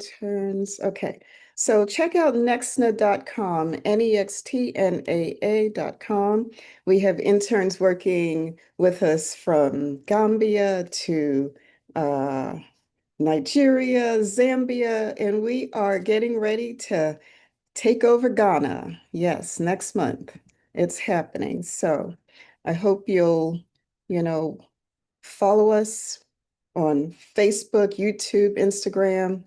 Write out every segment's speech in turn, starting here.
Turns. Okay. So check out nextna.com, nextnaa.com. We have interns working with us from Gambia to uh, Nigeria, Zambia, and we are getting ready to take over Ghana. Yes, next month. It's happening. So I hope you'll, you know, follow us on Facebook, YouTube, Instagram.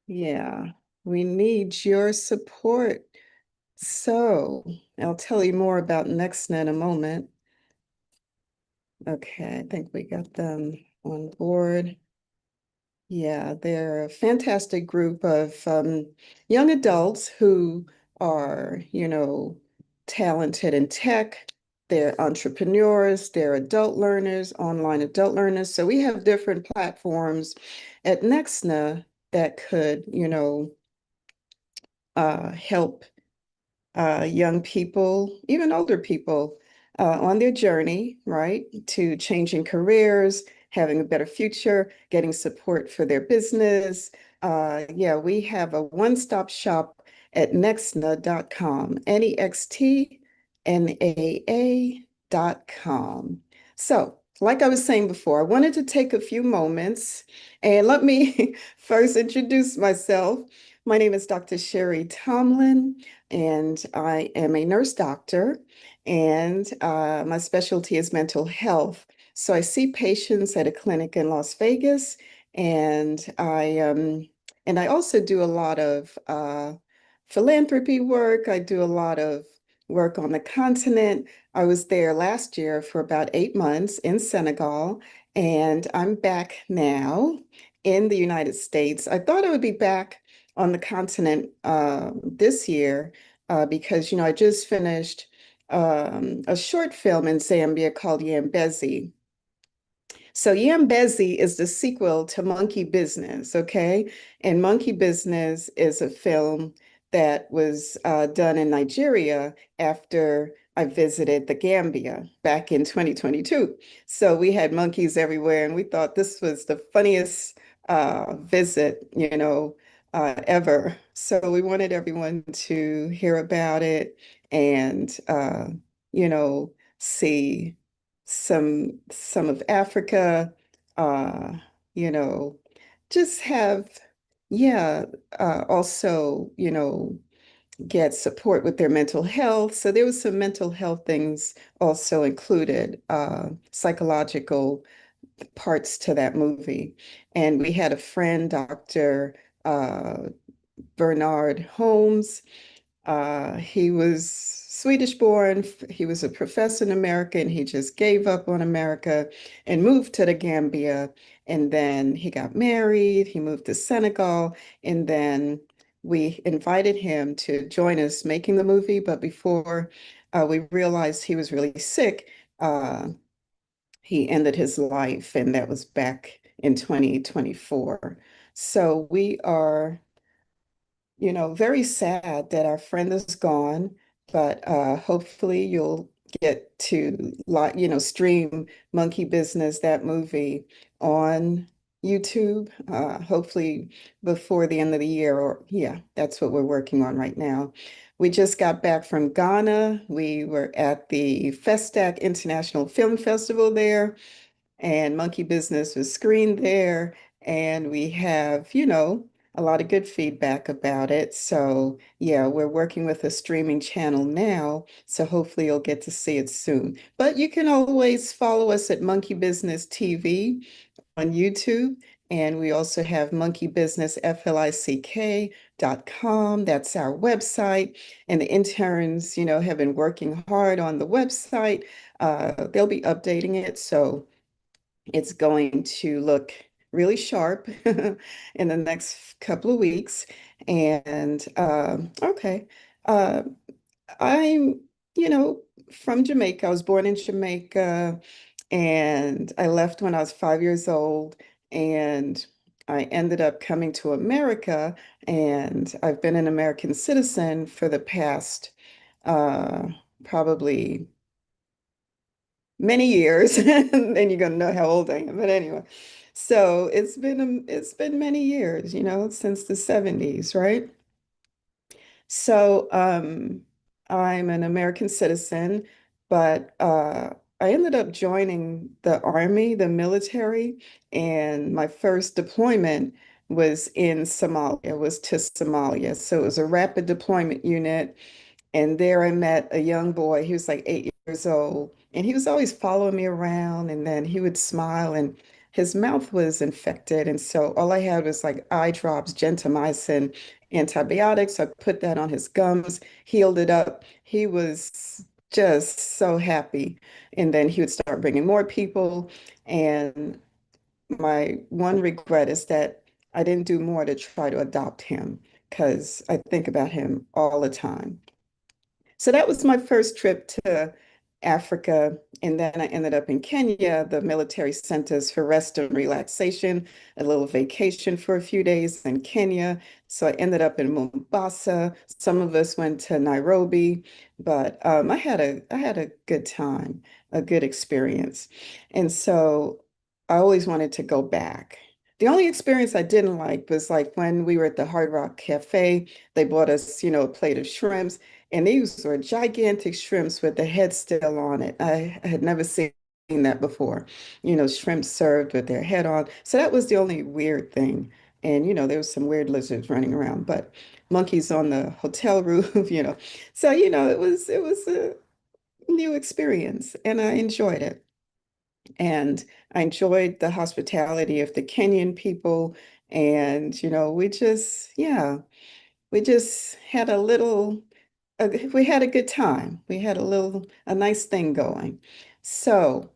Yeah, we need your support. So I'll tell you more about NextNet in a moment. Okay, I think we got them on board. Yeah, they're a fantastic group of young adults who are, talented in tech. They're entrepreneurs, they're adult learners, online adult learners. So we have different platforms at Nextna that could, help young people, even older people, on their journey, right, to changing careers, having a better future, getting support for their business. Yeah, we have a one-stop shop at nextna.com, nextnaa.com. So, like I was saying before, I wanted to take a few moments and let me first introduce myself. My name is Dr. Sheri Tomlin and I am a nurse doctor, and my specialty is mental health. So I see patients at a clinic in Las Vegas, and I also do a lot of philanthropy work. I do a lot of work on the continent. I was there last year for about 8 months in Senegal, and I'm back now in the United States. I thought I would be back on the continent this year because, I just finished a short film in Zambia called Yambezi. So Yambezi is the sequel to Monkey Business, okay? And Monkey Business is a film that was done in Nigeria after I visited the Gambia back in 2022. So we had monkeys everywhere, and we thought this was the funniest visit, ever. So we wanted everyone to hear about it and, see some of Africa, uh, you know, just have, yeah, also, get support with their mental health. So there was some mental health things also included, psychological parts to that movie. And we had a friend, Dr. Bernard Holmes. He was Swedish born. He was a professor in America and he just gave up on America and moved to the Gambia. And then he got married. He moved to Senegal. And then we invited him to join us making the movie. But before we realized he was really sick, he ended his life. And that was back in 2024. So we are very sad that our friend is gone, but hopefully you'll get to stream Monkey Business, that movie on YouTube, hopefully before the end of the year, or yeah, that's what we're working on right now. We just got back from Ghana. We were at the Festac International Film Festival there and Monkey Business was screened there. And we have, a lot of good feedback about it. So, yeah, we're working with a streaming channel now. So hopefully you'll get to see it soon. But you can always follow us at Monkey Business TV on YouTube. And we also have monkeybusinessflick.com. That's our website. And the interns, have been working hard on the website. They'll be updating it. So it's going to look really sharp in the next couple of weeks. And okay, uh, I'm, from Jamaica. I was born in Jamaica and I left when I was 5 years old. And I ended up coming to America and I've been an American citizen for the past uh, probably many years, and you're gonna know how old I am. But anyway, So it's been many years, since the 70s, right? So I'm an American citizen, but I ended up joining the army, the military, and my first deployment was in Somalia, was to Somalia. So it was a rapid deployment unit. And there I met a young boy. He was like 8 years old. And he was always following me around. And then he would smile, and his mouth was infected. And so all I had was like eye drops, gentamicin, antibiotics. I put that on his gums, healed it up. He was just so happy. And then he would start bringing more people. And my one regret is that I didn't do more to try to adopt him because I think about him all the time. So that was my first trip to Africa. And then I ended up in Kenya, the military centers for rest and relaxation, a little vacation for a few days in Kenya. So I ended up in Mombasa. Some of us went to Nairobi, but I had a good time, a good experience. And so I always wanted to go back. The only experience I didn't like was like when we were at the Hard Rock Cafe, they bought us, a plate of shrimps. And these were gigantic shrimps with the head still on it. I had never seen that before. Shrimp served with their head on. So that was the only weird thing. And, there was some weird lizards running around, but monkeys on the hotel roof, So, it was a new experience and I enjoyed it. And I enjoyed the hospitality of the Kenyan people. And, we just had we had a good time. We had a nice thing going. So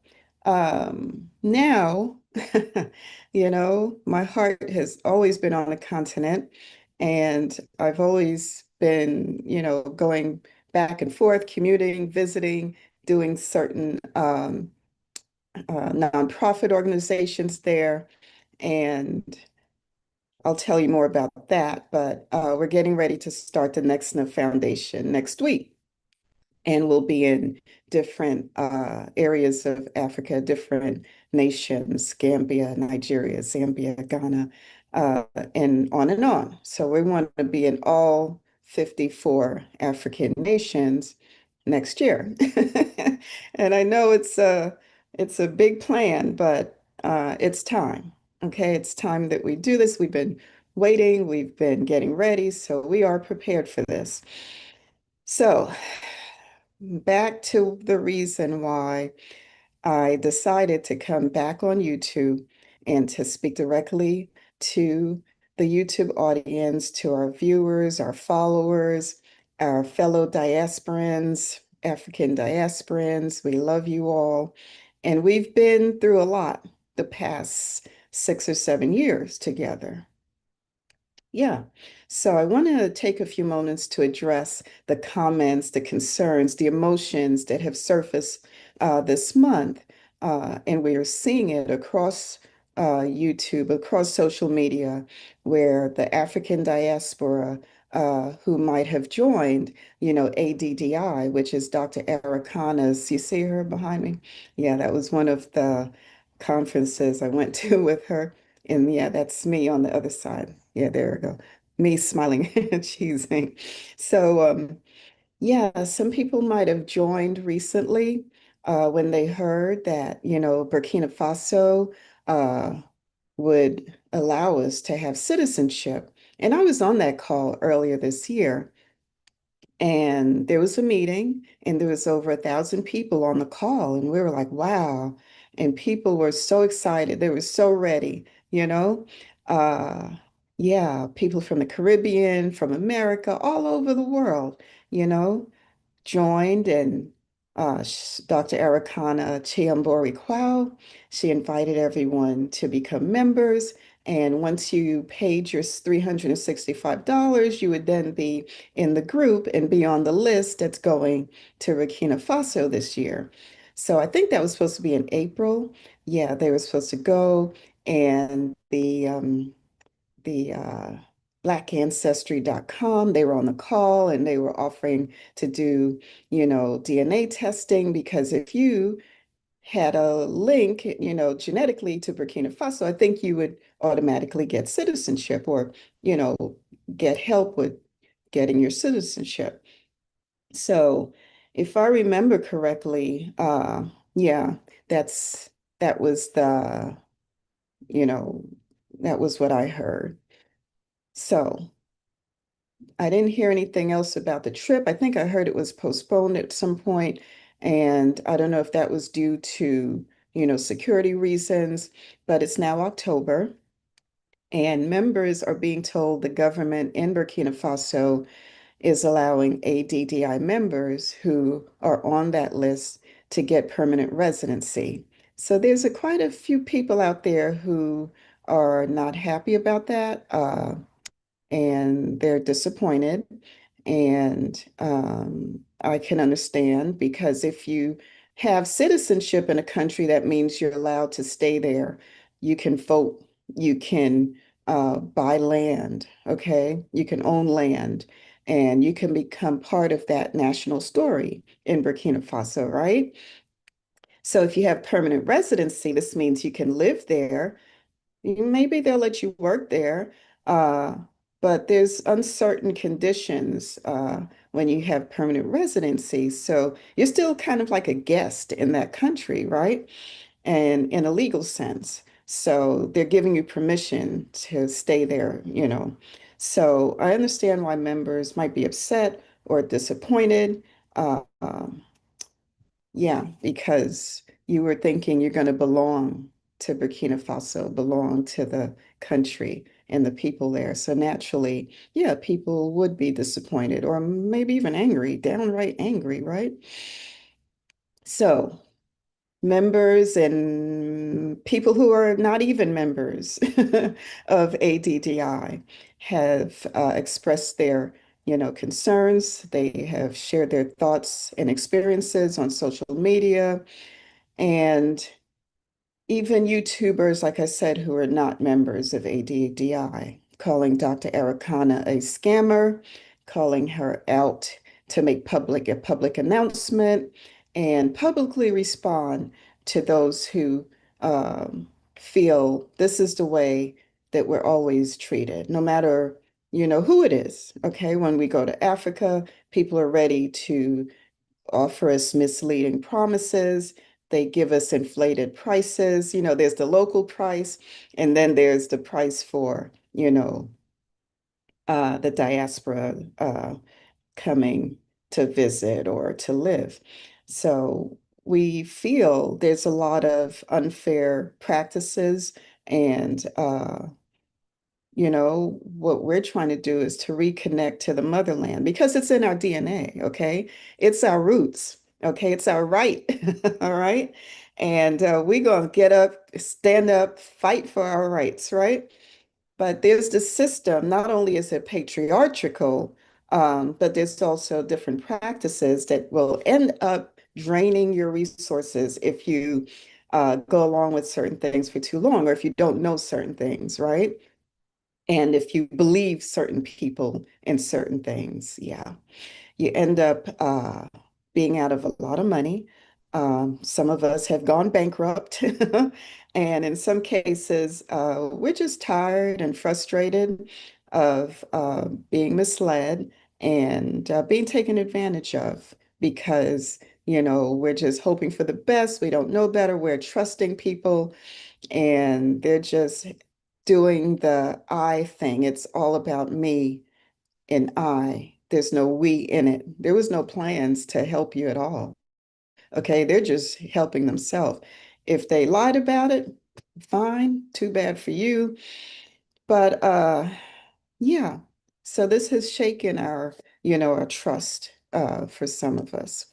now, my heart has always been on the continent, and I've always been, going back and forth, commuting, visiting, doing certain nonprofit organizations there. And I'll tell you more about that, but we're getting ready to start the Next Foundation next week. And we'll be in different areas of Africa, different nations, Gambia, Nigeria, Zambia, Ghana, uh, and on and on. So we want to be in all 54 African nations next year. And I know it's a big plan, but it's time. Okay, it's time that we do this. We've been waiting, we've been getting ready, so we are prepared for this. So, back to the reason why I decided to come back on YouTube and to speak directly to the YouTube audience, to our viewers, our followers, our fellow diasporans, African diasporans. We love you all. And we've been through a lot the past 6 or 7 years together. Yeah. So I want to take a few moments to address the comments, the concerns, the emotions that have surfaced this month. And we are seeing it across YouTube, across social media, where the African diaspora who might have joined, ADDI, which is Dr. Arikana's, you see her behind me? Yeah, that was one of the conferences I went to with her. And yeah, that's me on the other side. Yeah, there we go. Me smiling and cheesing. So, yeah, some people might have joined recently when they heard that, Burkina Faso would allow us to have citizenship. And I was on that call earlier this year. And there was a meeting, and there was over 1,000 people on the call, and we were like, wow. And people were so excited. They were so ready, you know? Uh, yeah, people from the Caribbean, from America, all over the world, you know? joined and Dr. Arikana Chiambori Kwao, she invited everyone to become members. And once you paid your $365, you would then be in the group and be on the list that's going to Burkina Faso this year. So I think that was supposed to be in April. Yeah, they were supposed to go, and the blackancestry.com. They were on the call and they were offering to do, DNA testing because if you had a link, genetically to Burkina Faso, I think you would automatically get citizenship or, you know, get help with getting your citizenship. So if I remember correctly, yeah, that's that was the, you know, that was what I heard. So I didn't hear anything else about the trip. I think I heard it was postponed at some point, and I don't know if that was due to, security reasons, but it's now October, and members are being told the government in Burkina Faso is allowing ADDI members who are on that list to get permanent residency. So there's quite a few people out there who are not happy about that. And they're disappointed. And I can understand because if you have citizenship in a country, that means you're allowed to stay there. You can vote, you can buy land, okay? You can own land, and you can become part of that national story in Burkina Faso, right? So if you have permanent residency, this means you can live there. Maybe they'll let you work there, uh, but there's uncertain conditions when you have permanent residency. So you're still kind of like a guest in that country, right? And in a legal sense. So they're giving you permission to stay there. So I understand why members might be upset or disappointed. Yeah, because you were thinking you're going to belong to Burkina Faso, belong to the country and the people there. So naturally, yeah, people would be disappointed or maybe even angry, downright angry, right? So members and people who are not even members of ADDI have expressed their, concerns. They have shared their thoughts and experiences on social media. And even YouTubers, like I said, who are not members of ADDI, calling Dr. Arikana a scammer, calling her out to make a public announcement and publicly respond to those who feel this is the way that we're always treated, no matter, who it is. Okay, when we go to Africa, people are ready to offer us misleading promises. They give us inflated prices. There's the local price, and then there's the price for, the diaspora coming to visit or to live. So we feel there's a lot of unfair practices and what we're trying to do is to reconnect to the motherland because it's in our DNA, okay? It's our roots, okay? It's our right, all right? And we're going to get up, stand up, fight for our rights, right? But there's the system, not only is it patriarchal, but there's also different practices that will end up draining your resources if you go along with certain things for too long or if you don't know certain things, right? And if you believe certain people and certain things, yeah, you end up being out of a lot of money. Some of us have gone bankrupt. And in some cases, we're just tired and frustrated of being misled and being taken advantage of because, we're just hoping for the best. We don't know better. We're trusting people and they're just doing the I thing. It's all about me and I. There's no we in it. There was no plans to help you at all. Okay, they're just helping themselves. If they lied about it, fine, too bad for you. But yeah. So this has shaken our trust for some of us.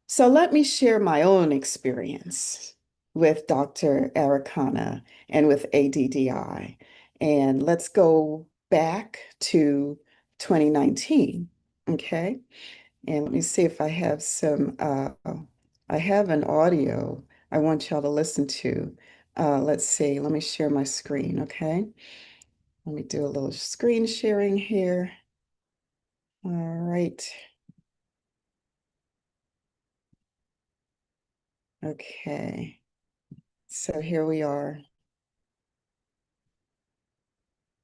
So let me share my own experience with Dr. Arikana and with ADDI. And let's go back to 2019. Okay. And let me see if I have I have an audio I want y'all to listen to. Let's see. Let me share my screen. Okay. Let me do a little screen sharing here. All right. Okay, so here we are.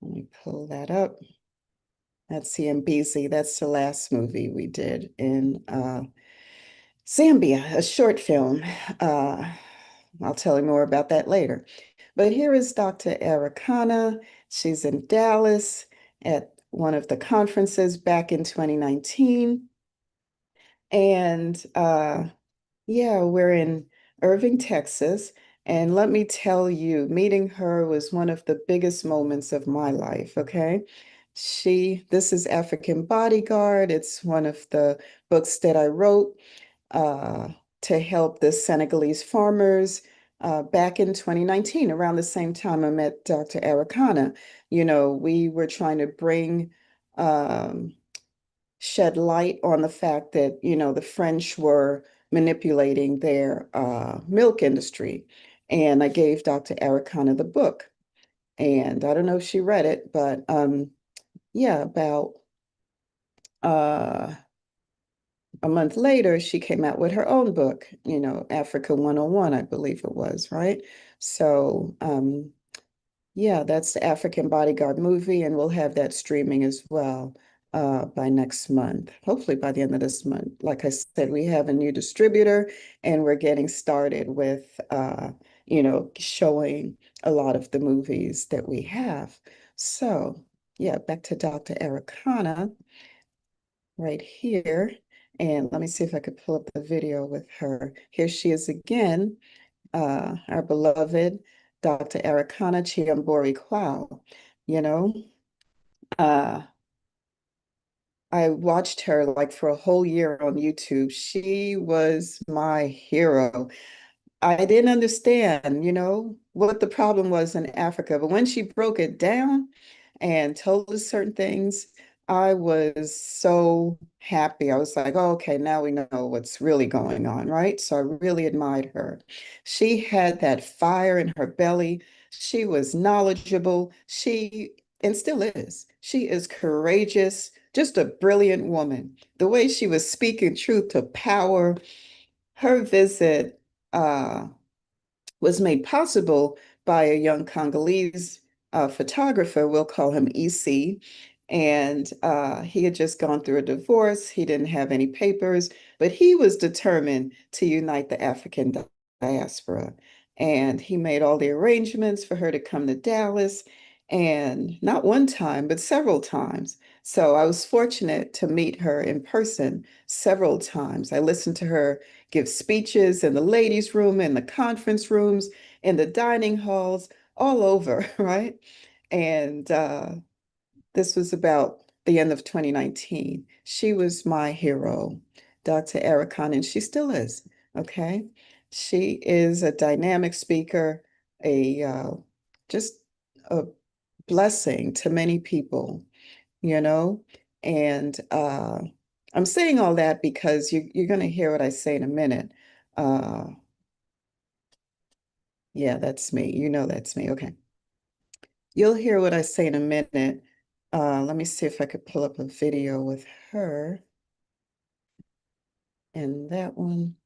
Let me pull that up. That's CNBC. That's the last movie we did in Zambia, a short film. Uh, I'll tell you more about that later. But here is Dr. Arikana. She's in Dallas at one of the conferences back in 2019. And yeah, we're in Irving, Texas. And let me tell you, meeting her was one of the biggest moments of my life, okay? This is African Bodyguard. It's one of the books that I wrote uh, to help the Senegalese farmers back in 2019, around the same time I met Dr. Arikana. You know, we were trying to um, shed light on the fact that, you know, the French were manipulating their milk industry. And I gave Dr. Arikana the book. And I don't know if she read it, but yeah, about uh, a month later, she came out with her own book, you know, Africa 101, I believe it was, right? So, yeah, that's the African Bodyguard movie, and we'll have that streaming as well by next month, hopefully by the end of this month. Like I said, we have a new distributor, and we're getting started with, you know, showing a lot of the movies that we have. So, yeah, back to Dr. Arikana right here. And let me see if I could pull up the video with her. Here she is again, our beloved Dr. Arikana Chiambori Kwao. You know, uh, I watched her like for a whole year on YouTube. She was my hero. I didn't understand, you know, what the problem was in Africa, but when she broke it down and told us certain things, I was so happy. I was like, oh, okay, now we know what's really going on, right? So I really admired her. She had that fire in her belly. She was knowledgeable. And still is. She is courageous, just a brilliant woman. The way she was speaking truth to power, her visit was made possible by a young Congolese photographer. We'll call him EC. And he had just gone through a divorce. He didn't have any papers, but he was determined to unite the African diaspora. And he made all the arrangements for her to come to Dallas, and not one time, but several times. So I was fortunate to meet her in person several times. I listened to her give speeches in the ladies' room, in the conference rooms, in the dining halls, all over, right? And this was about the end of 2019. She was my hero, Dr. Arikana, and she still is, okay? She is a dynamic speaker, a just a blessing to many people, you know? And I'm saying all that because you're going to hear what I say in a minute. Uh, yeah, that's me. You know that's me. Okay. You'll hear what I say in a minute. Let me see if I could pull up a video with her. And that one.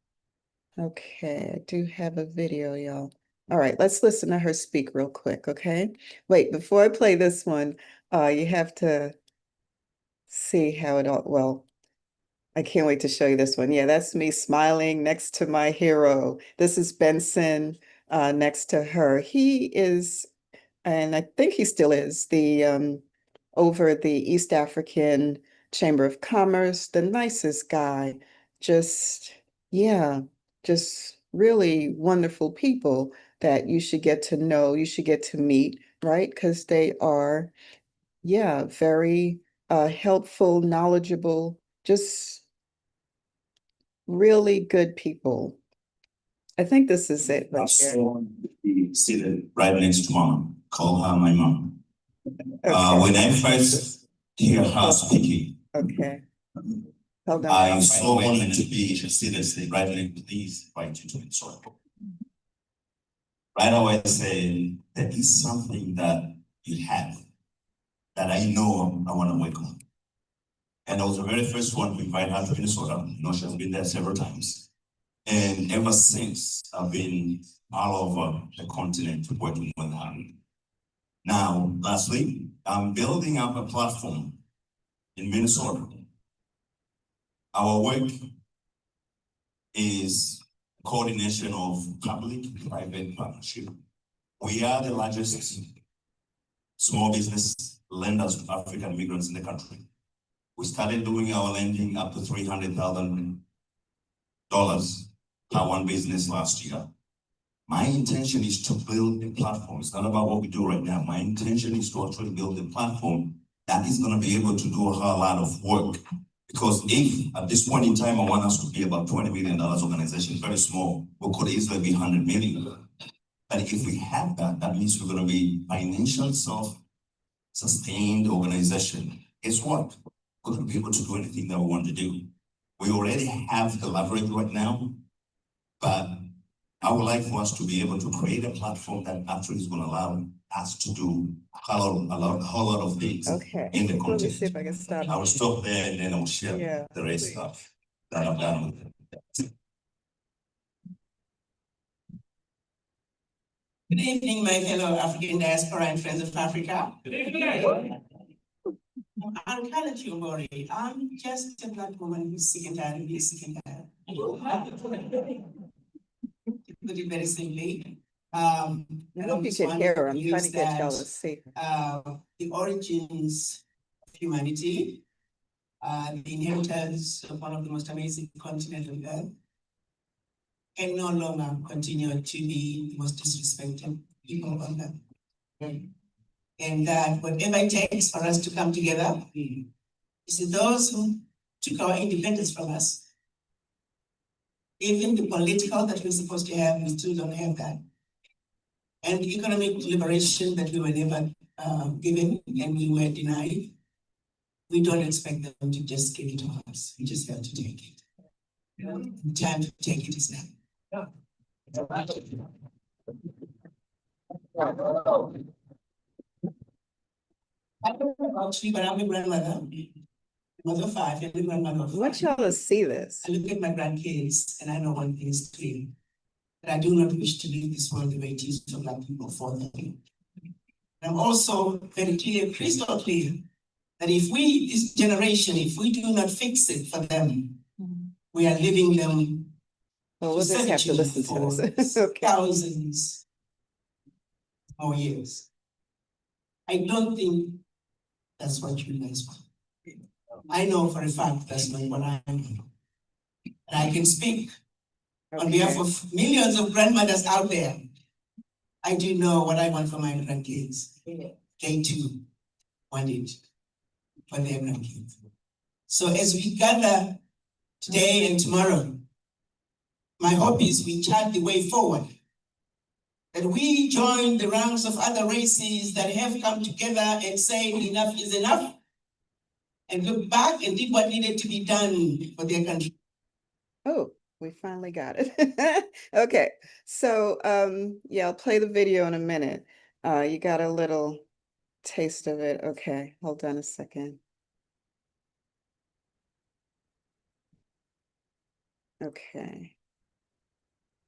Okay, I do have a video, y'all. All right, let's listen to her speak real quick, okay? Wait, before I play this one, you have to see how it all, well, I can't wait to show you this one. Yeah, that's me smiling next to my hero. This is Benson next to her. He is, and I think he still is, the over the East African Chamber of Commerce, the nicest guy. Just, yeah, just really wonderful people that you should get to know, you should get to meet, right? Because they are, yeah, very helpful, knowledgeable, just really good people. I think this is it right here. Be seated right next to mom. Call her my mom. Okay. When I first hear her speaking, Okay. Hold on. I so wanted to be seated right next to these right to it. So right away saying there is something that you have that I know I want to work on. And I was the very first one to invite her to Minnesota. You know, she has been there several times. And ever since, I've been all over the continent working with her. Now, lastly, I'm building up a platform in Minnesota. Our work is coordination of public-private partnership. We are the largest small business lenders to African migrants in the country. We started doing our lending up to $300,000 per one business last year. My intention is to build a platform. It's not about what we do right now. My intention is to actually build a platform that is going to be able to do a whole lot of work. Because if at this point in time, I want us to be about $20 million organization, very small, we could easily be 100 million. But if we have that, that means we're going to be financial self-sustained organization. Guess what? We're going to be able to do anything that we want to do. We already have the leverage right now, but I would like for us to be able to create a platform that actually is going to allow us to do a whole lot of things in the content. Let me see if I can stop. I will stop there and then I'll share the rest of that I've done with it. Good evening, my fellow African diaspora and friends of Africa. Good evening. I'm Arikana Chiumbori. I'm just a black woman who's sick and tired of being sick and tired. To put it very simply. I hope you can hear her. I'm trying to get y'all to see her. The origins of humanity, the inheritors of one of the most amazing continents on earth, can no longer continue to be the most disrespected people on earth. And that whatever it takes for us to come together is those who took our independence from us. Even the political that we're supposed to have, we still don't have that. And the economic liberation that we were never given and we were denied, we don't expect them to just give it to us. We just have to take it. The time to take it is now. I don't know about you, but I'm a grandmother. Mother of 5, and a grandmother of 5. I want y'all to see this. I look at my grandkids and I know one thing is clear. That I do not wish to leave this world the way it is for Black people for them. And I'm also very clear, crystal clear, that if we, this generation, if we do not fix it for them, we are leaving them. Well, we'll just have to listen to this. Okay. Thousands more years. I don't think that's what you guys want. I know for a fact that's not what I am. And I can speak on behalf of millions of grandmothers out there. I do know what I want for my grandkids. They too want it for their grandkids. So as we gather today and tomorrow, my hope is we chart the way forward. That we join the ranks of other races that have come together and say enough is enough, and look back and did what needed to be done for their country. Oh, we finally got it. Okay, so yeah, I'll play the video in a minute. You got a little taste of it. Okay, hold on a second. Okay.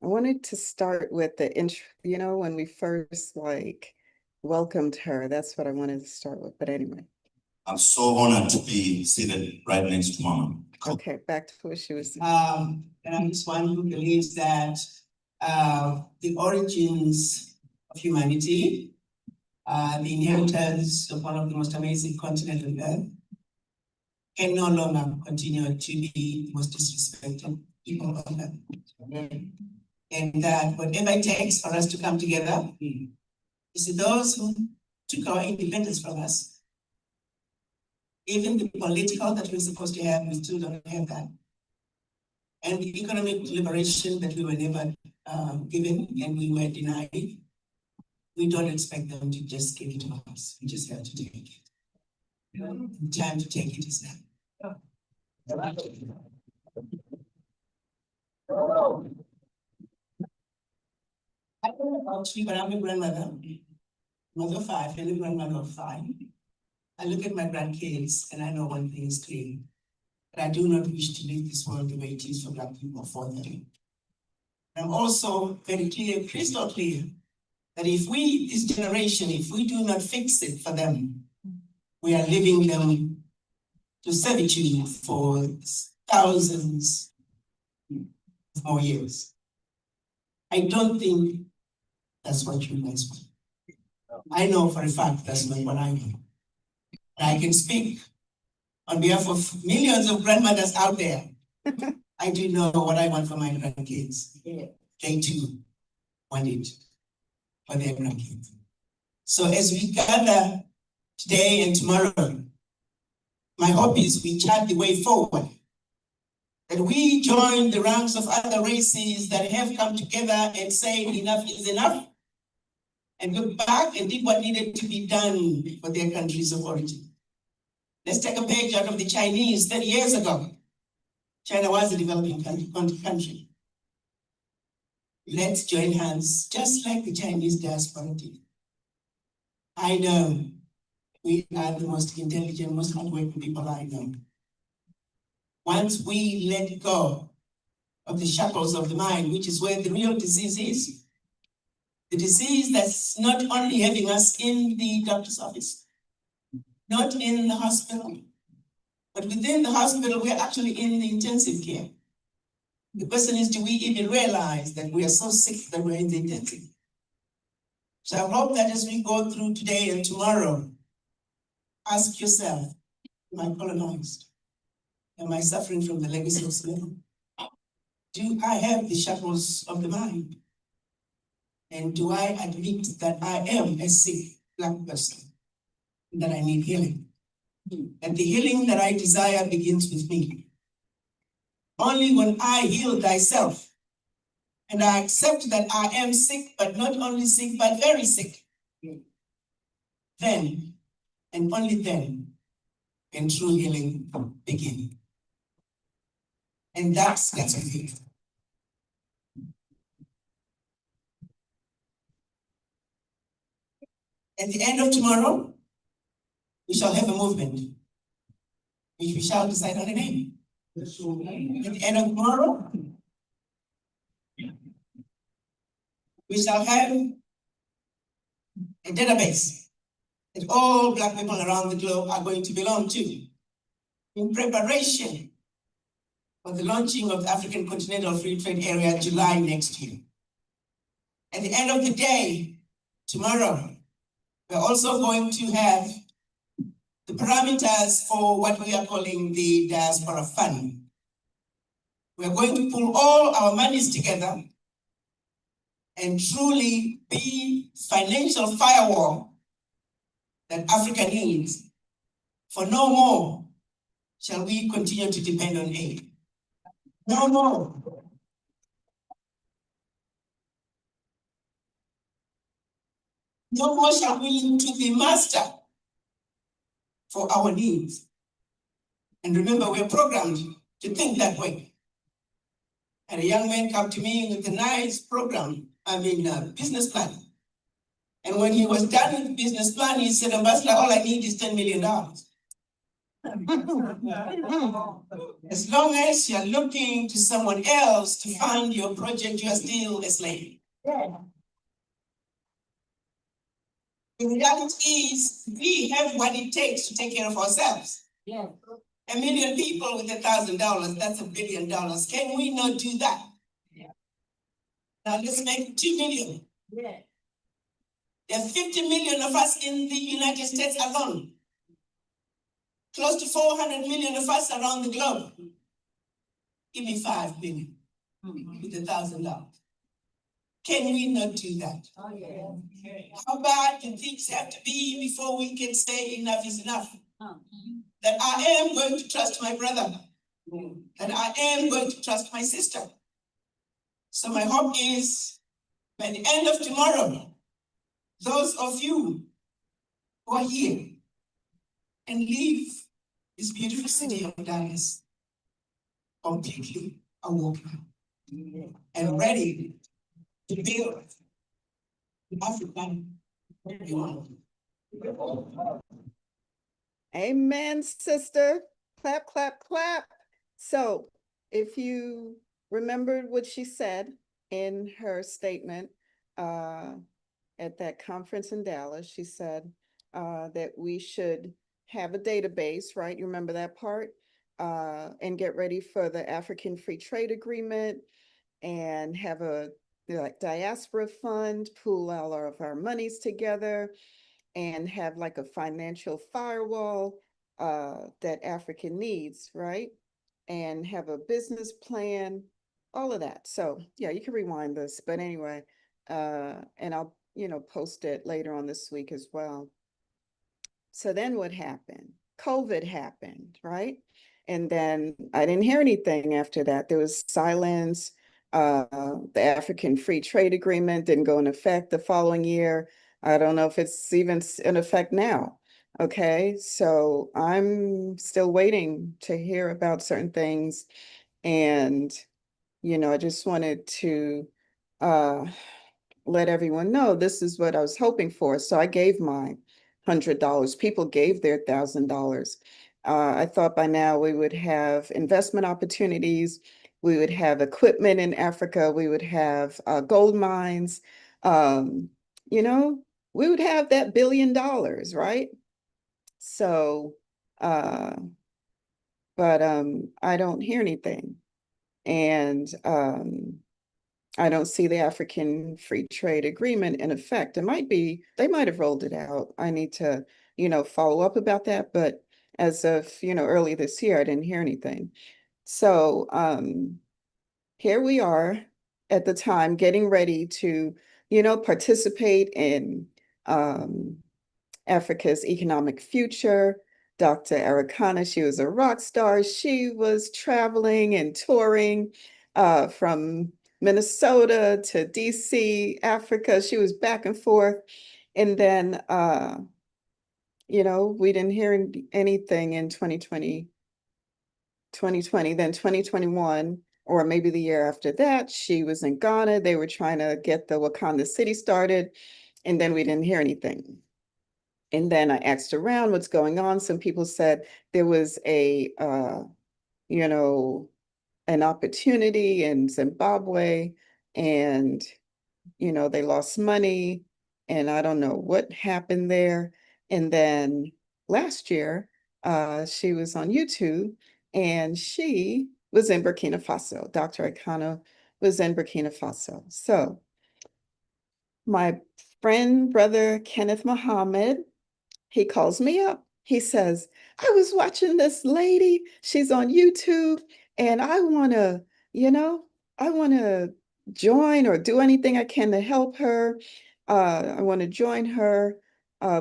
I wanted to start with the intro, you know, when we first welcomed her. That's what I wanted to start with. But anyway. I'm so honored to be seated right next to Mama. Okay, back to what she was saying. And I'm just one who believes that the origins of humanity, the inheritors of one of the most amazing continents on earth, can no longer continue to be the most disrespected people on earth. And that whatever it takes for us to come together is those who took our independence from us. Even the political that we're supposed to have, we still don't have that. And the economic liberation that we were never given and we were denied, we don't expect them to just give it to us. We just have to take it. The time to take it is now. I don't know about you, but I'm a grandmother. Mother of 5, and a grandmother of 5. I look at my grandkids and I know one thing is clear. That I do not wish to leave this world the way it is for Black people for them. I'm also very clear, crystal clear, that if we, this generation, if we do not fix it for them, we are leaving them to servitude for thousands more years. I don't think that's what you guys want. I know for a fact that's not what I want. And I can speak on behalf of millions of grandmothers out there. I do know what I want for my grandkids. They too want it for their grandkids. So as we gather today and tomorrow, my hope is we chart the way forward. That we join the ranks of other races that have come together and say enough is enough, and look back and did what needed to be done for their countries of origin. Let's take a page out of the Chinese 30 years ago. China was a developing country. Let's join hands, just like the Chinese diaspora did. I know we are the most intelligent, most hardworking people I know. Once we let go of the shackles of the mind, which is where the real disease is, the disease that's not only having us in the doctor's office, not in the hospital, but within the hospital, we're actually in the intensive care. The question is, do we even realize that we are so sick that we're in the intensive? So I hope that as we go through today and tomorrow, ask yourself, am I colonized? Am I suffering from the legacy of slavery? Do I have the shackles of the mind? And do I admit that I am a sick Black person, that I need healing? And the healing that I desire begins with me. Only when I heal thyself, and I accept that I am sick, but not only sick, but very sick, then, and only then, can true healing begin. And that's me. At the end of tomorrow, we shall have a movement, which we shall decide on a name. At the end of tomorrow, we shall have a database that all Black people around the globe are going to belong to in preparation for the launching of the African Continental Free Trade Area July next year. At the end of the day, tomorrow, we're also going to have the parameters for what we are calling the Diaspora Fund. We're going to pull all our monies together and truly be financial firewall that Africa needs, for no more shall we continue to depend on aid. No more. No more shall we look to the master for our needs. And remember, we're programmed to think that way. And a young man came to me with a nice program, business plan. And when he was done with the business plan, he said, Ambassador, all I need is $10 million. As long as you're looking to someone else to fund your project, you are still a slave. The reality is, we have what it takes to take care of ourselves. Yeah. 1 million people with $1,000, that's $1 billion. Can we not do that? Yeah. Now let's make 2 million. Yeah. There are 50 million of us in the United States alone. Close to 400 million of us around the globe. Give me 5 million with $1,000. Can we not do that? Oh, yeah. How bad do things have to be before we can say enough is enough? That I am going to trust my brother. That I am going to trust my sister. So my hope is, by the end of tomorrow, those of you who are here and leave this beautiful city of Dallas completely awoken and ready to build the African you want. Amen, sister. Clap, clap, clap. So if you remembered what she said, in her statement at that conference in Dallas, she said that we should have a database, right? You remember that part? And get ready for the African Free Trade Agreement and have a like diaspora fund, pool all of our monies together and have like a financial firewall that Africa needs, right? And have a business plan, all of that. So yeah, you can rewind this, but anyway, and I'll, post it later on this week as well. So then what happened? COVID happened, right? And then I didn't hear anything after that. There was silence. The African Free Trade Agreement didn't go in effect the following year. I don't know if it's even in effect now. Okay, so I'm still waiting to hear about certain things. And, I just wanted to uh, let everyone know this is what I was hoping for. So I gave my $100. People gave their $1,000. I thought by now we would have investment opportunities. We would have equipment in Africa. We would have gold mines. Um, you know, we would have that $1 billion, right? So, uh, but I don't hear anything. And I don't see the African Free Trade Agreement in effect. It might be, they might have rolled it out. I need to, follow up about that. But as of, early this year, I didn't hear anything. So here we are at the time getting ready to, participate in Africa's economic future. Dr. Arikana, she was a rock star. She was traveling and touring from Minnesota to DC, Africa. She was back and forth. And then, we didn't hear anything in 2020. Then 2021, or maybe the year after that, she was in Ghana. They were trying to get the Wakanda City started. And then we didn't hear anything. And then I asked around what's going on. Some people said there was you know, an opportunity in Zimbabwe and, they lost money and I don't know what happened there. And then last year, she was on YouTube and she was in Burkina Faso. Dr. Ikano was in Burkina Faso. So my friend, brother, Kenneth Muhammad, he calls me up. He says, I was watching this lady. She's on YouTube and you know, I want to join or do anything I can to help her. I want to join her,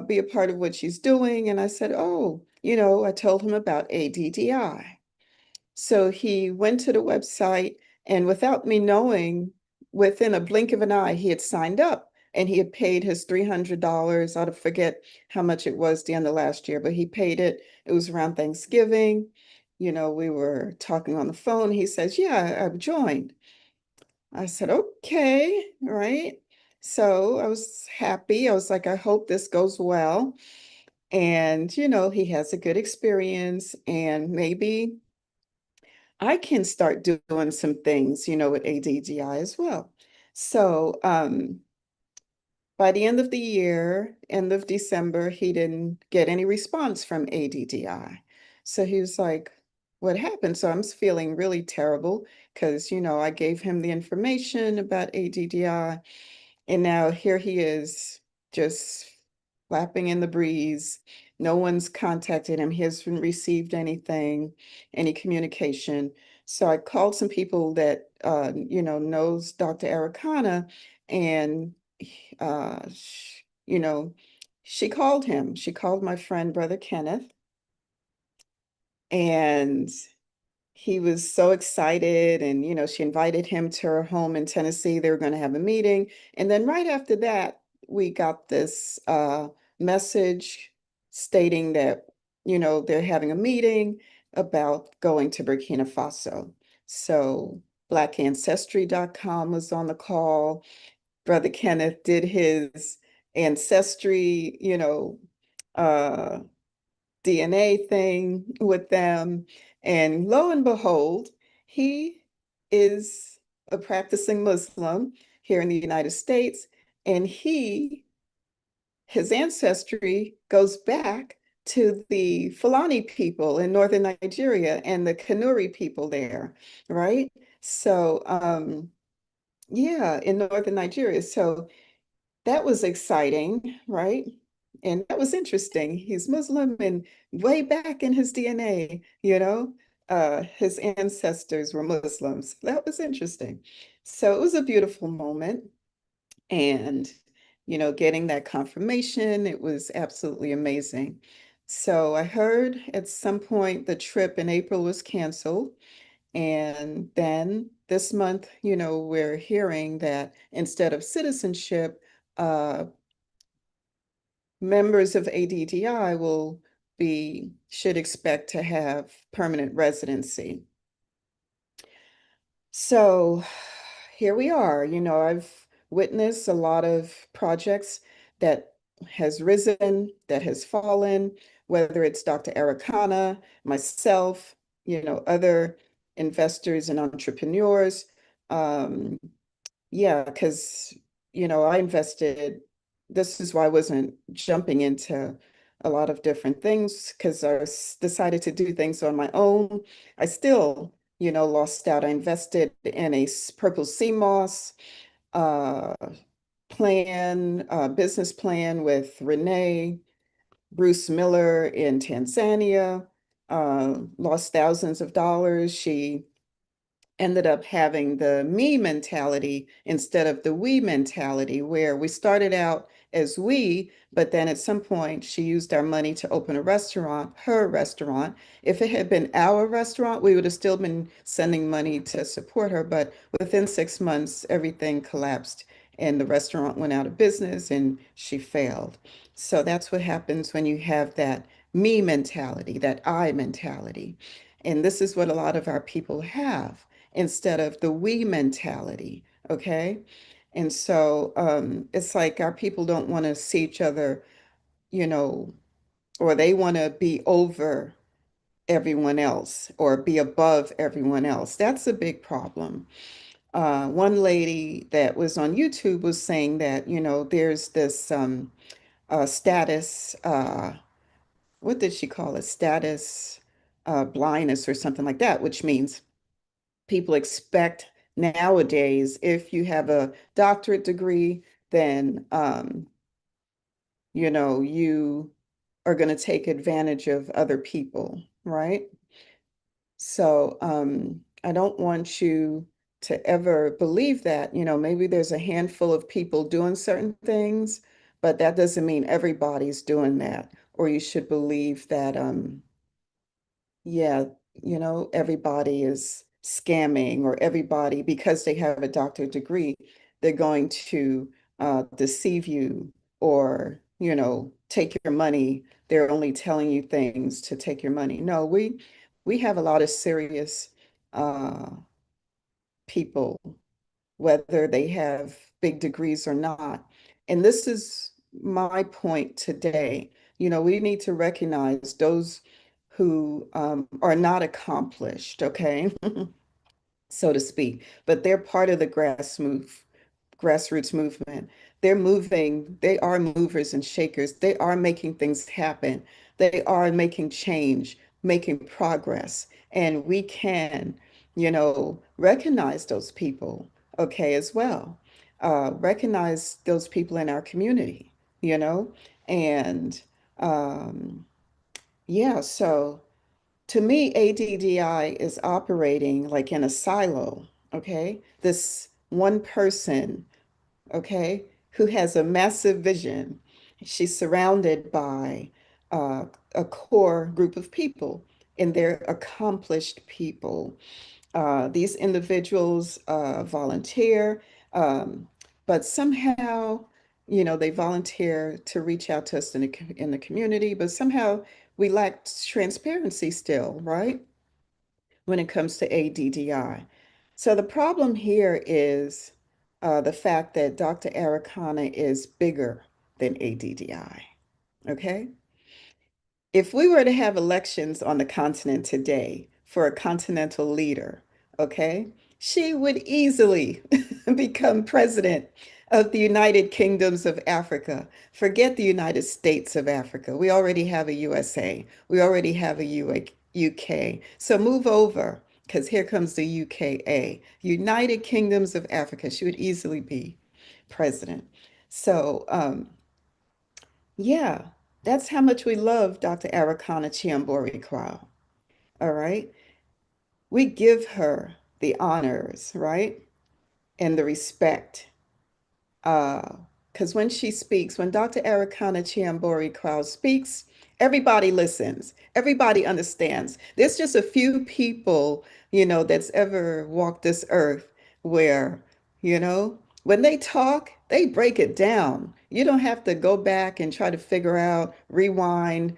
be a part of what she's doing. And I said, oh, I told him about ADDI. So he went to the website and without me knowing, within a blink of an eye, he had signed up and he had paid his $300. I'll forget how much it was the end of last year, but he paid it. It was around Thanksgiving. We were talking on the phone. He says, yeah, I've joined. I said, okay, right. So I was happy. I was like, I hope this goes well. And, he has a good experience and maybe I can start doing some things, with ADGI as well. So by the end of the year, end of December, he didn't get any response from ADDI. So he was like, what happened? So I'm feeling really terrible because, I gave him the information about ADDI and now here he is just flapping in the breeze. No one's contacted him. He hasn't received anything, any communication. So I called some people that knows Dr. Arikana and you know, she called him. She called my friend, Brother Kenneth, and he was so excited. And, she invited him to her home in Tennessee. They were going to have a meeting. And then right after that, we got this message stating that, they're having a meeting about going to Burkina Faso. So blackancestry.com was on the call. Brother Kenneth did his ancestry, uh, DNA thing with them. And lo and behold, he is a practicing Muslim here in the United States, and his ancestry goes back to the Fulani people in northern Nigeria and the Kanuri people there, right? So, yeah, in northern Nigeria. So that was exciting, right? And that was interesting. He's Muslim and way back in his DNA, his ancestors were Muslims. That was interesting. So it was a beautiful moment. And, getting that confirmation, it was absolutely amazing. So I heard at some point the trip in April was canceled. And then this month, we're hearing that instead of citizenship, uh, members of ADDI should expect to have permanent residency. So here we are. I've witnessed a lot of projects that has risen, that has fallen, whether it's Dr. Arikana, myself, other investors and entrepreneurs. Um, yeah, because, I invested, this is why I wasn't jumping into a lot of different things because decided to do things on my own. I still, lost out. I invested in a purple sea moss uh, business plan with Renee, Bruce Miller in Tanzania, lost thousands of dollars. She ended up having the me mentality instead of the we mentality, where we started out as we, but then at some point she used our money to open a restaurant, her restaurant. If it had been our restaurant, we would have still been sending money to support her. But within 6 months, everything collapsed and the restaurant went out of business and she failed. So that's what happens when you have that me mentality, that I mentality. And this is what a lot of our people have instead of the we mentality. Okay. And so it's like our people don't want to see each other, you know, or they want to be over everyone else or be above everyone else. That's a big problem. One lady that was on YouTube was saying that, there's this status, what did she call it? Status blindness or something like that, which means people expect nowadays if you have a doctorate degree, then you are going to take advantage of other people, right? So I don't want you to ever believe that, maybe there's a handful of people doing certain things, but that doesn't mean everybody's doing that. Or you should believe that yeah, everybody is scamming or everybody, because they have a doctorate degree, they're going to deceive you or, take your money. They're only telling you things to take your money. No, we have a lot of serious uh, people, whether they have big degrees or not. And this is my point today. We need to recognize those who are not accomplished, okay, so to speak, but they're part of the grassroots movement. They are movers and shakers. They are making things happen. They are making change, making progress. And we can, recognize those people, okay, as well. Recognize those people in our community, you know, and um, yeah, so to me, ADDI is operating like in a silo, okay? This one person, okay, who has a massive vision. She's surrounded by uh, a core group of people, and they're accomplished people. These individuals volunteer, um, but somehow, they volunteer to reach out to us in the community, but somehow we lack transparency still, right? When it comes to ADDI. So the problem here is the fact that Dr. Arikana is bigger than ADDI. Okay? If we were to have elections on the continent today for a continental leader, okay, she would easily become president of the United Kingdoms of Africa. Forget the United States of Africa. We already have a USA. We already have a UK. So move over, because here comes the UKA, United Kingdoms of Africa. She would easily be president. So, yeah, that's how much we love Dr. Arikana Chiambori Crowell. All right. We give her the honors, right? And the respect. Because when she speaks, when Dr. Arikana Chiambori Crowell speaks, everybody listens, everybody understands. There's just a few people, that's ever walked this earth where, when they talk, they break it down. You don't have to go back and try to figure out, rewind,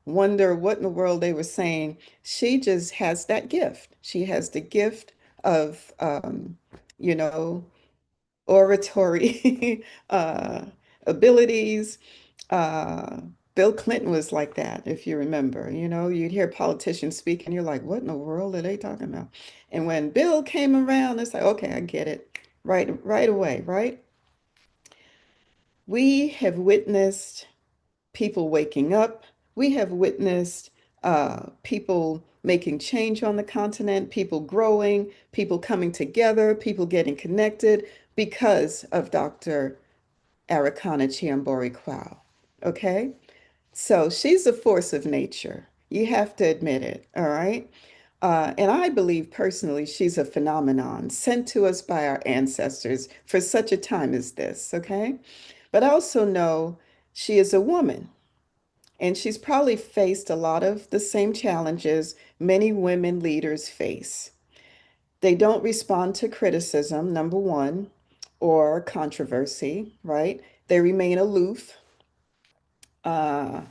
wonder what in the world they were saying. She just has that gift. She has the gift of, you know, oratory abilities. Uh, Bill Clinton was like that, if you remember. You'd hear politicians speak and you're like, what in the world are they talking about? And when Bill came around, it's like, okay, I get it. Right away, right? We have witnessed people waking up. We have witnessed people making change on the continent, people growing, people coming together, people getting connected because of Dr. Arikana Chiambori Kwao. Okay? So she's a force of nature. You have to admit it, all right? And I believe personally she's a phenomenon sent to us by our ancestors for such a time as this, okay? But I also know she is a woman, and she's probably faced a lot of the same challenges many women leaders face. They don't respond to criticism, number one, or controversy, right? They remain aloof. Uh,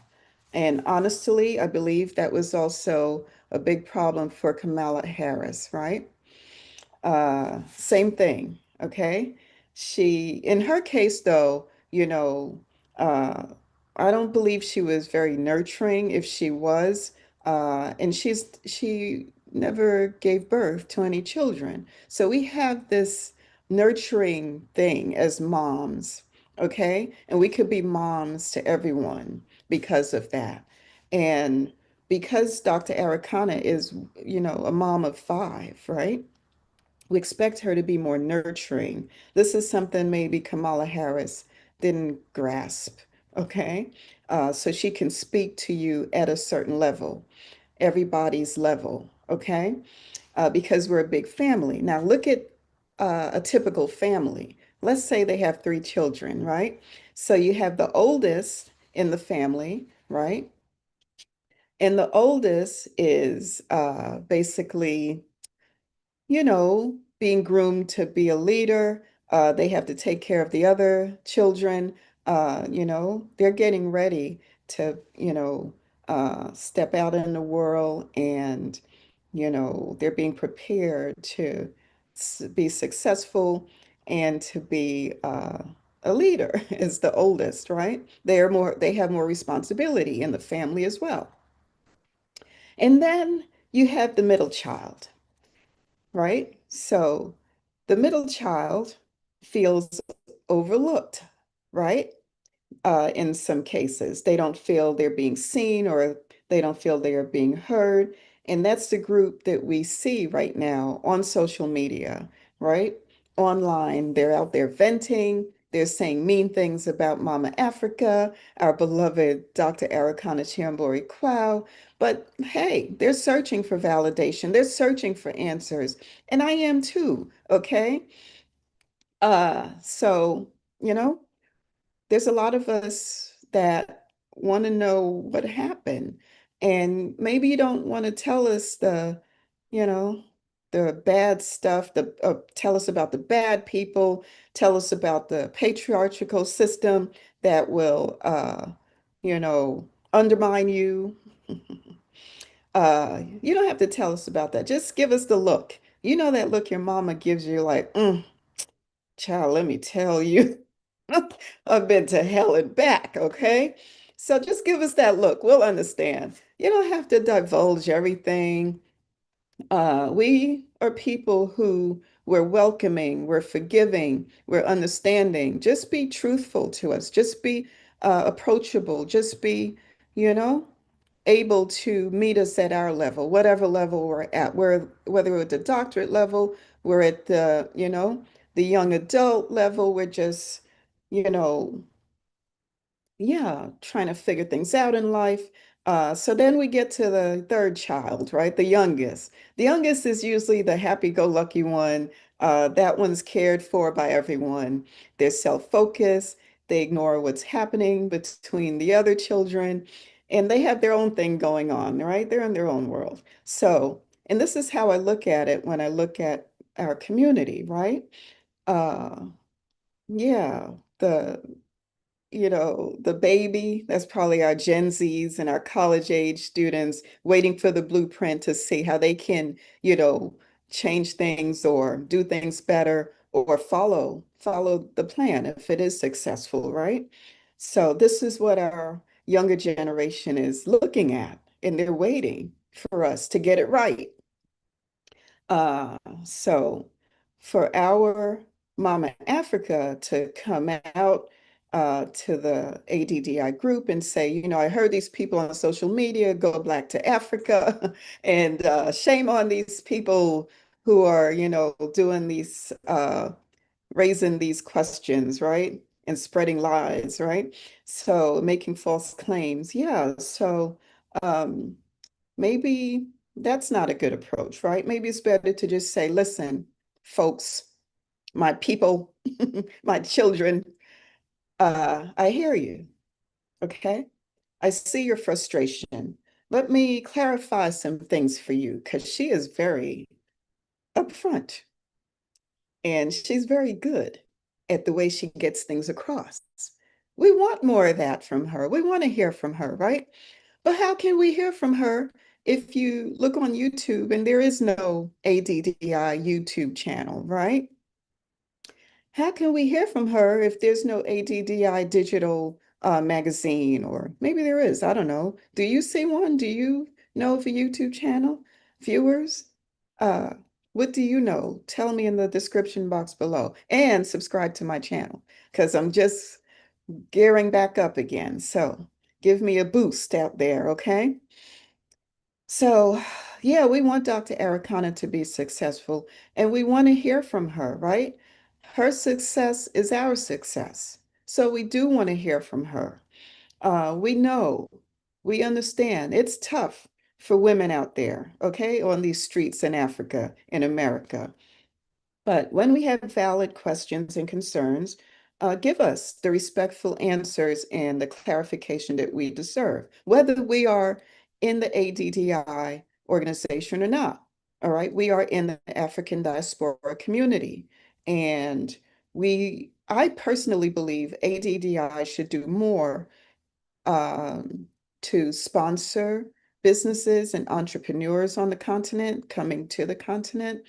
and honestly, I believe that was also a big problem for Kamala Harris, right? Same thing, okay? In her case, though, uh, I don't believe she was very nurturing if she was. And she never gave birth to any children. So we have this nurturing thing as moms, okay? And we could be moms to everyone because of that. And because Dr. Arikana is, a mom of five, right? We expect her to be more nurturing. This is something maybe Kamala Harris didn't grasp, okay? So she can speak to you at a certain level, everybody's level, okay? Because we're a big family. Now, look at a typical family. Let's say they have three children, right? So you have the oldest in the family, right? And the oldest is basically being groomed to be a leader. They have to take care of the other children. They're getting ready to, step out in the world, and, they're being prepared to be successful and to be a leader is the oldest, right? They have more responsibility in the family as well. And then you have the middle child, right? So the middle child feels overlooked, right? In some cases, they don't feel they're being seen, or they don't feel they are being heard. And that's the group that we see right now on social media, right? Online, they're out there venting. They're saying mean things about Mama Africa, our beloved Dr. Arikana Chiambori Kwao. But hey, they're searching for validation. They're searching for answers. And I am too, okay? So, you know, there's a lot of us that want to know what happened. And maybe you don't want to tell us you know, the bad stuff, tell us about the bad people, tell us about the patriarchal system that will, undermine you. You don't have to tell us about that. Just give us the look. You know that look your mama gives you, like, child, let me tell you, I've been to hell and back, okay? So just give us that look. We'll understand. You don't have to divulge everything. We are people who we're welcoming, we're forgiving, we're understanding. Just be truthful to us. Just be approachable. Just be, you know, able to meet us at our level, whatever level we're at. Whether we're at the doctorate level, we're at the, the young adult level, we're just, you know, yeah, trying to figure things out in life. So then we get to the third child, right? The youngest. The youngest is usually the happy-go-lucky one. That one's cared for by everyone. They're self-focused. They ignore what's happening between the other children, and they have their own thing going on, right? They're in their own world. So, and this is how I look at it when I look at our community, right? Uh, yeah, the baby, that's probably our Gen Zs and our college age students waiting for the blueprint to see how they can, change things or do things better or follow the plan if it is successful, right? So this is what our younger generation is looking at, and they're waiting for us to get it right. So for our Mama Africa to come out to the ADDI group and say, I heard these people on social media go back to Africa, and shame on these people who are, doing these, raising these questions, right? And spreading lies, right? So making false claims. Yeah. So, um, maybe that's not a good approach, right? Maybe it's better to just say, listen, folks, my people, my children, I hear you. Okay. I see your frustration. Let me clarify some things for you because she is very upfront and she's very good at the way she gets things across. We want more of that from her. We want to hear from her, right? But how can we hear from her if you look on YouTube and there is no ADDI YouTube channel, right? How can we hear from her if there's no ADDI digital magazine? Or maybe there is, I don't know. Do you see one? Do you know of a YouTube channel? Viewers? Uh, what do you know? Tell me in the description box below and subscribe to my channel because I'm just gearing back up again. So give me a boost out there, okay? So, yeah, we want Dr. Arikana to be successful and we want to hear from her, right? Her success is our success. So we do want to hear from her. We know, we understand it's tough for women out there, okay, on these streets in Africa, in America. But when we have valid questions and concerns, give us the respectful answers and the clarification that we deserve, whether we are in the ADDI organization or not. All right, we are in the African diaspora community. And I personally believe ADDI should do more um, to sponsor businesses and entrepreneurs on the continent coming to the continent,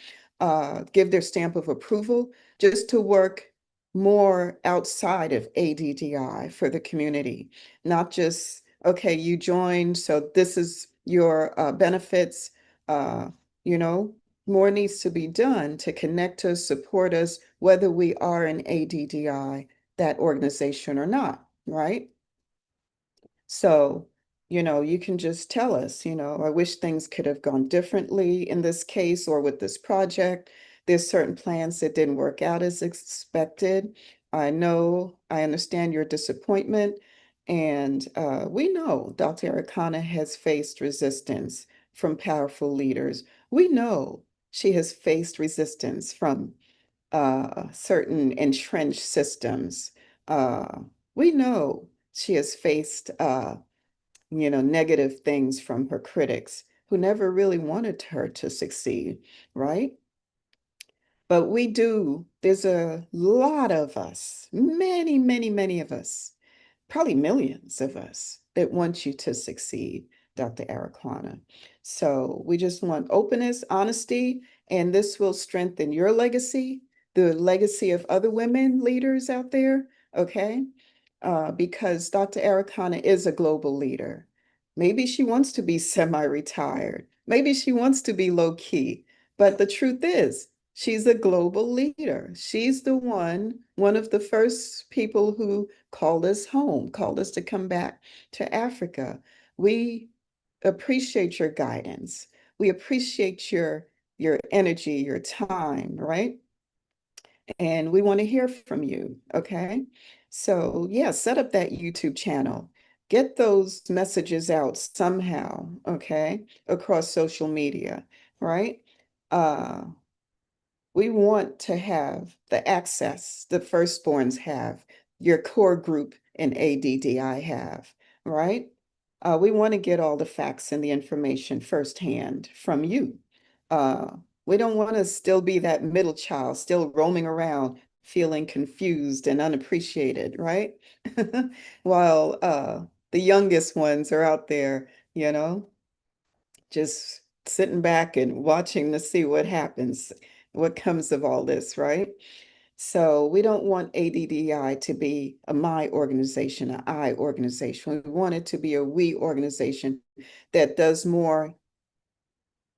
give their stamp of approval, just to work more outside of ADDI for the community, not just, okay, you joined, so this is your benefits. Uh, you know, more needs to be done to connect us, support us, whether we are in ADDI, that organization or not, right? So, you can just tell us, I wish things could have gone differently in this case or with this project. There's certain plans that didn't work out as expected. I know, I understand your disappointment. And we know Dr. Arikana has faced resistance from powerful leaders. We know she has faced resistance from certain entrenched systems. Uh, we know she has faced, negative things from her critics who never really wanted her to succeed, right? But there's a lot of us, many, many, many of us, probably millions of us that want you to succeed, Dr. Arikana. So we just want openness, honesty, and this will strengthen your legacy, the legacy of other women leaders out there, okay? Because Dr. Arikana is a global leader. Maybe she wants to be semi-retired. Maybe she wants to be low key, But the truth is, she's a global leader. She's the one of the first people who called us home, called us to come back to Africa. We appreciate your guidance. We appreciate your energy, your time, right? And we want to hear from you, okay? So, yeah, set up that YouTube channel. Get those messages out somehow, okay, across social media, right? Uh, we want to have the access the firstborns have, your core group in ADDI have, right? We want to get all the facts and the information firsthand from you. Uh, we don't want to still be that middle child, still roaming around, feeling confused and unappreciated, right? While the youngest ones are out there, just sitting back and watching to see what happens, what comes of all this, right? So we don't want ADDI to be a my organization, an I organization. We want it to be a we organization that does more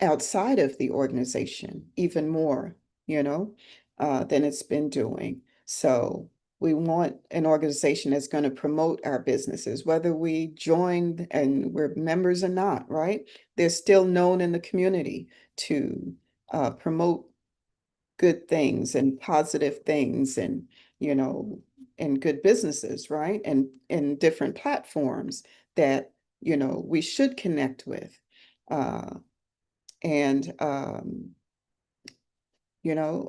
outside of the organization, even more, than it's been doing. So we want an organization that's going to promote our businesses, whether we join and we're members or not, right? They're still known in the community to promote good things and positive things and good businesses, right? And different platforms that, we should connect with. And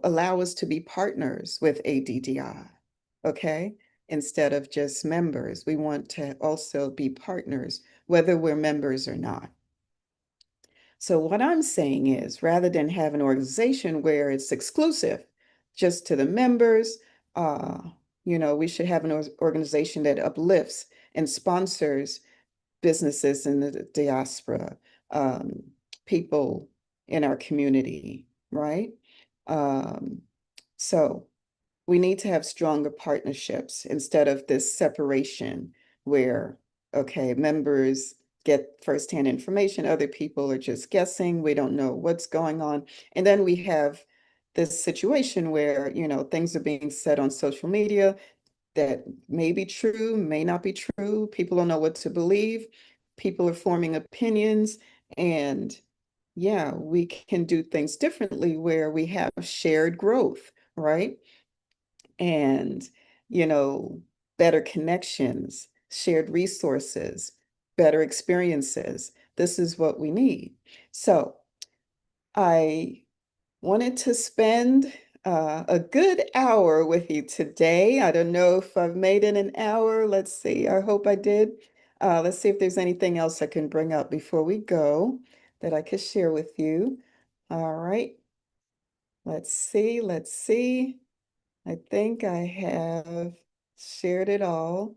allow us to be partners with ADDI, okay? Instead of just members, we want to also be partners, whether we're members or not. So what I'm saying is, rather than have an organization where it's exclusive just to the members, we should have an organization that uplifts and sponsors businesses in the diaspora, um, people in our community, right? Um, so we need to have stronger partnerships instead of this separation where, okay, members get firsthand information, other people are just guessing, we don't know what's going on. And then we have this situation where, things are being said on social media that may be true, may not be true. People don't know what to believe. People are forming opinions. And yeah, we can do things differently where we have shared growth, right? And, you know, better connections, shared resources, better experiences. This is what we need. So I wanted to spend a good hour with you today. I don't know if I've made it an hour. Let's see. I hope I did. Let's see if there's anything else I can bring up before we go that I could share with you. All right. Let's see. Let's see. I think I have shared it all.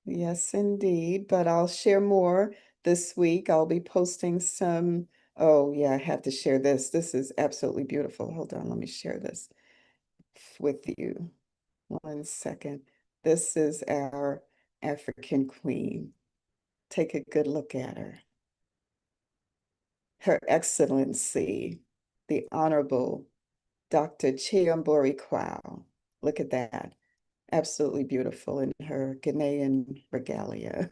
Yes, indeed. But I'll share more this week. I'll be posting some. Oh, yeah, I have to share this. This is absolutely beautiful. Hold on, let me share this with you. 1 second. This is our African queen. Take a good look at her. Her Excellency, the Honorable Dr. Chiambori Kwao. Look at that. Absolutely beautiful in her Ghanaian regalia,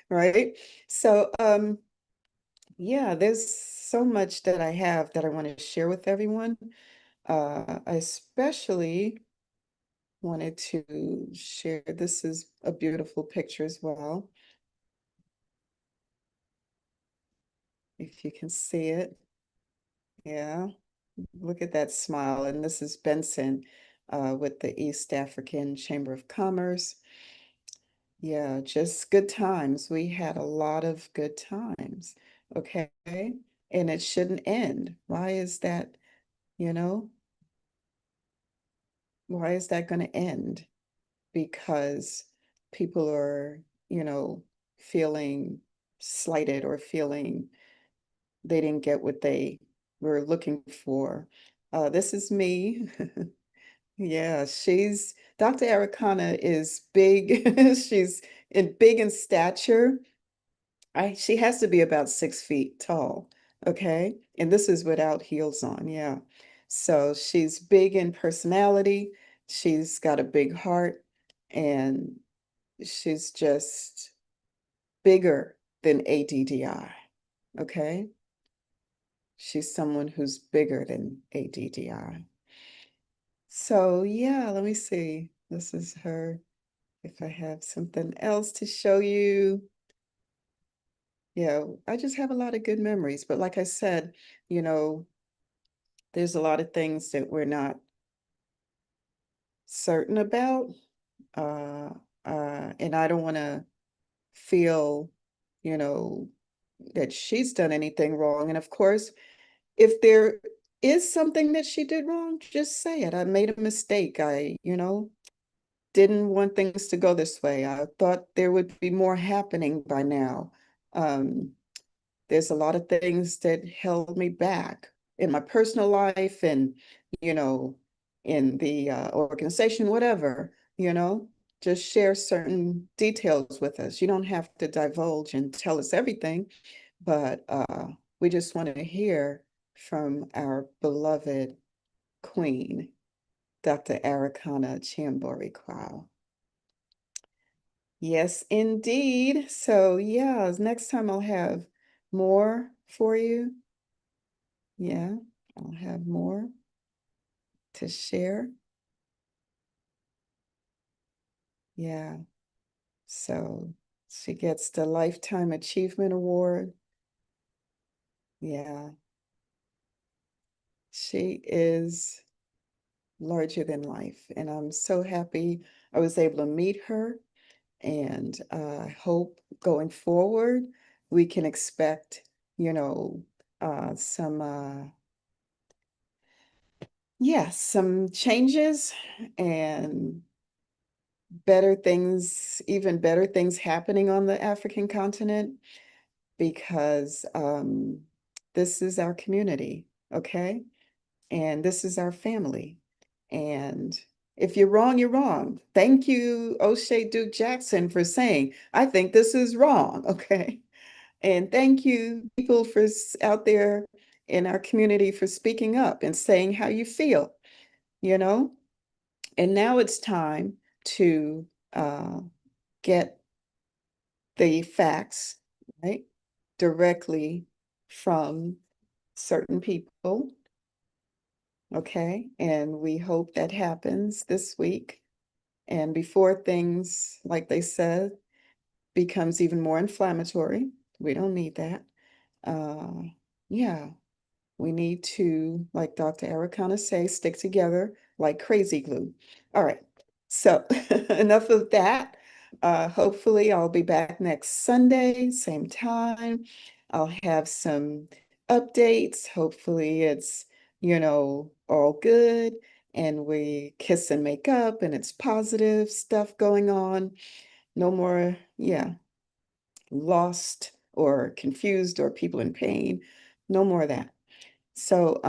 right? So, yeah, there's so much that I have that I want to share with everyone. I especially wanted to share, this is a beautiful picture as well, if you can see it. Yeah, look at that smile. And this is Benson with the East African Chamber of Commerce. Yeah, just good times. We had a lot of good times. Okay. And it shouldn't end. Why is that, you know, why is that going to end? Because people are, feeling slighted or feeling they didn't get what they were looking for. This is me. Yeah, Dr. Arikana is big. She's big in stature. She has to be about 6 feet tall. Okay. And this is without heels on. Yeah. So she's big in personality. She's got a big heart and she's just bigger than ADDI. Okay. She's someone who's bigger than ADDI. So yeah, let me see. This is her. If I have something else to show you. Yeah, I just have a lot of good memories. But like I said, you know, there's a lot of things that we're not certain about. Uh, and I don't want to feel, you know, that she's done anything wrong. And of course, if there is something that she did wrong, just say it. I made a mistake. Didn't want things to go this way. I thought there would be more happening by now. Um, there's a lot of things that held me back in my personal life and, you know, in the organization, whatever, just share certain details with us. You don't have to divulge and tell us everything, but we just want to hear from our beloved queen, Dr. Arikana Chambori Kwao. Yes, indeed. So yeah, next time I'll have more for you. Yeah, I'll have more to share. Yeah, so she gets the Lifetime Achievement Award. Yeah, she is larger than life. And I'm so happy I was able to meet her. And I hope going forward we can expect, some some changes and better things, even better things happening on the African continent because this is our community, okay? And this is our family. And if you're wrong, you're wrong. Thank you, O'Shea Duke Jackson, for saying, I think this is wrong, okay? And thank you, people out there in our community for speaking up and saying how you feel, you know? And now it's time to get the facts, right, directly from certain people. Okay. And we hope that happens this week. And before things, like they said, becomes even more inflammatory, we don't need that. Uh, yeah, we need to, like Dr. Arikana say, stick together like crazy glue. All right. So enough of that. Hopefully I'll be back next Sunday, same time. I'll have some updates. Hopefully it's, all good and we kiss and make up and it's positive stuff going on. No more, lost or confused or people in pain. No more of that. So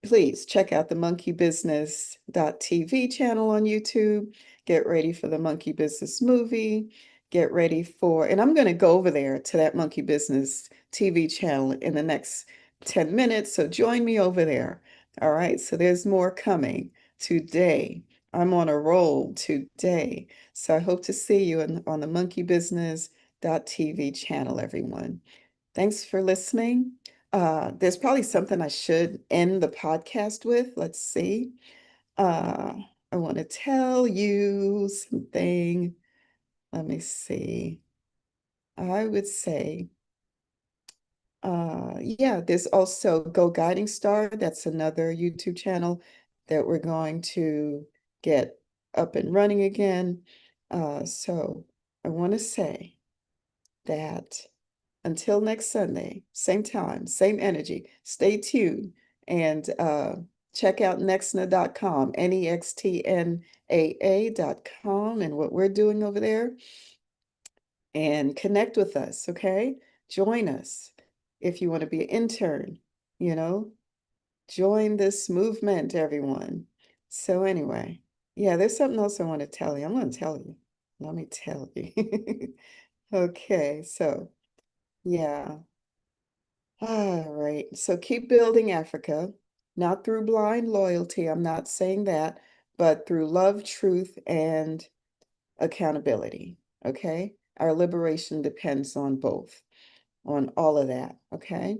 please check out the monkeybusiness.tv channel on YouTube. Get ready for the Monkey Business movie. Get ready for, and I'm going to go over there to that Monkey Business TV channel in the next 10 minutes. So join me over there. All right. So there's more coming today. I'm on a roll today. So I hope to see you on the monkeybusiness.tv channel, everyone. Thanks for listening. There's probably something I should end the podcast with. Let's see. Uh, I want to tell you something. Let me see. I would say, yeah, there's also Go Guiding Star. That's another YouTube channel that we're going to get up and running again. So I want to say that until next Sunday, same time, same energy, stay tuned and check out nextna.com, nextnaa.com, and what we're doing over there and connect with us, okay? Join us if you want to be an intern, you know, join this movement, everyone. So, anyway, yeah, there's something else I want to tell you. I'm going to tell you. Let me tell you. Okay, so, yeah. All right. So keep building Africa, not through blind loyalty. I'm not saying that, but through love, truth, and accountability. Okay. Our liberation depends on both, on all of that. Okay.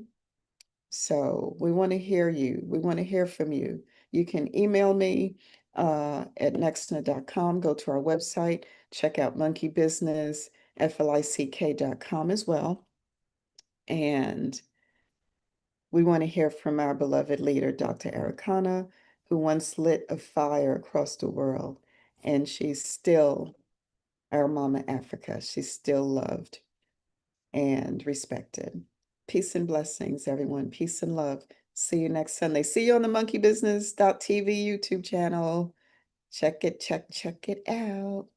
So we want to hear you. We want to hear from you. You can email me at nextna.com. Go to our website, check out Monkey Business, flick.com as well. And we want to hear from our beloved leader, Dr. Arikana, who once lit a fire across the world. And she's still our Mama Africa. She's still loved and respected. Peace and blessings, everyone. Peace and love. See you next Sunday. See you on the monkeybusiness.tv YouTube channel. Check it out.